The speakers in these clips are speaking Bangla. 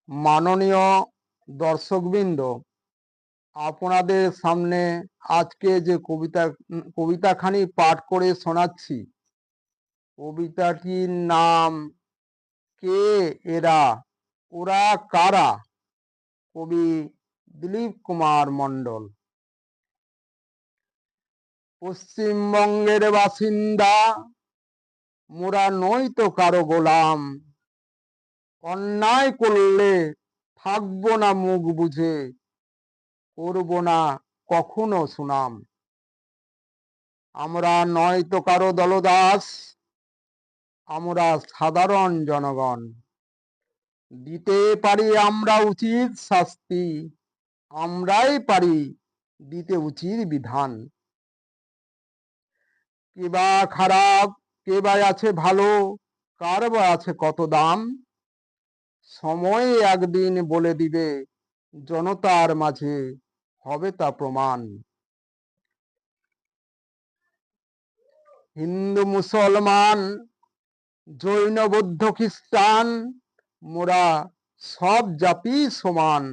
মাননীয় দর্শকবৃন্দ, আপনাদের সামনে আজকে যে কবিতাখানি পাঠ করে শোনাচ্ছি, কবিতাটির নাম কে এরা ওরা কারা, কবি দিলীপ কুমার মণ্ডল। পশ্চিমবঙ্গের বাসিন্দা মোরা নই তো কারো গোলাম, অন্যায় করলে থাকবো না মুখ বুঝে, করব না কখনো সুনাম। আমরা নয় তো কারো দলদাস, আমরা সাধারণ জনগণ। দিতে পারি আমরা উচিত শাস্তি, আমরাই পারি দিতে উচিত বিধান। কে বা খারাপ, কে বা আছে ভালো, কার বা আছে কত দাম, সময় একদিন বলে দিবে, জনতার মাঝে হবে তা প্রমাণ। হিন্দু মুসলমান জৈন বৌদ্ধ খ্রিস্টান, মোরা সব জাতি সমান।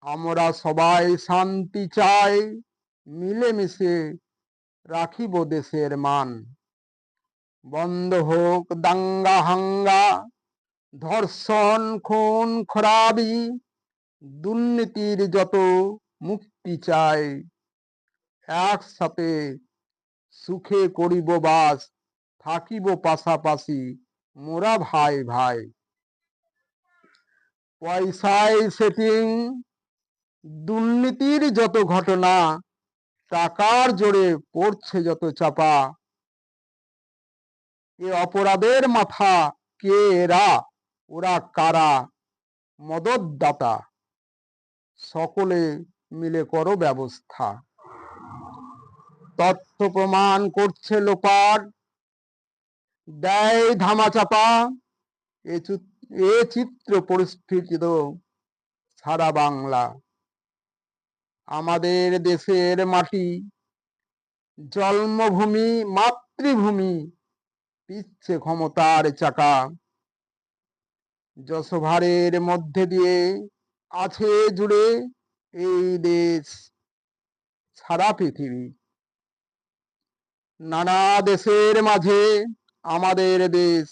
আমরা সবাই শান্তি চাই, মিলেমিশে রাখিব দেশের মান। বন্ধ হোক দাঙ্গা হাঙ্গা, ধর্ষণ খুন খরাবি, দুর্নীতির যত মুক্তি চাই। একসাথে সুখে করিব বাস, থাকিব পাশাপাশি মোরা ভাই ভাই। পয়সায় সেটিং, দুর্নীতির যত ঘটনা, টাকার জোরে পড়ছে যত চাপা। এ অপরাধের মাথা কে এরা ওরা কারা, মদতদাতা সকলে মিলে করো ব্যবস্থা। তথ্য প্রমাণ করছে লোপাট, দেয় ধামাচাপা। এ চিত্র পরিস্থিত সারা বাংলা। আমাদের দেশের মাটি জন্মভূমি মাতৃভূমি, পিচ্ছে ক্ষমতার চাকা। যশোভারের মধ্যে দিয়ে আছে জুড়ে এই দেশ সারা পৃথিবী। নানা দেশের মাঝে আমাদের দেশ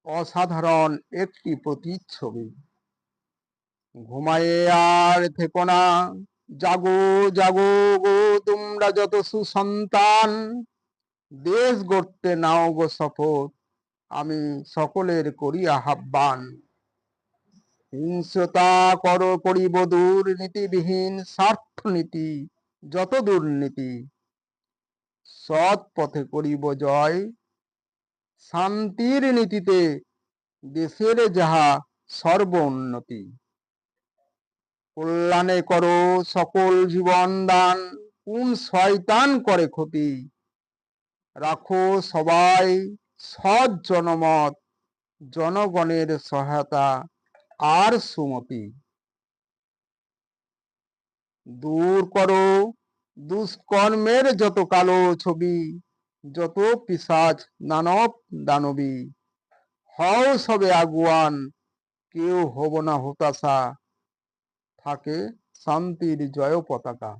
অসাধারণ একটি প্রতিচ্ছবি। ঘুমায়ে আর থেকো না, জাগো জাগো গো তোমরা যত সুসন্তান। দেশ গড়তে নাও গো শপথ, আমি সকলের করি আহ্বান। হিংস্রতা করো করিব দুর্নীতিবিহীন স্বার্থনীতি যত দুর্নীতি। সৎ পথে করিব জয়, শান্তির নীতিতে দেশের যাহা সর্ব উন্নতি। কল্যাণে করো সকল জীবন দান, কোন শয়তান করে ক্ষতি। রাখো সবাই সৎ জনমত, জনগণের সহায়তা আর সুমতি। দূর করো দুষ্কর্মের যত কালো ছবি, যত পিশাচ দানব দানবী। হও সবে আগুয়ান, কেউ হব না হতাশা, থাকে শান্তির জয় পতাকা।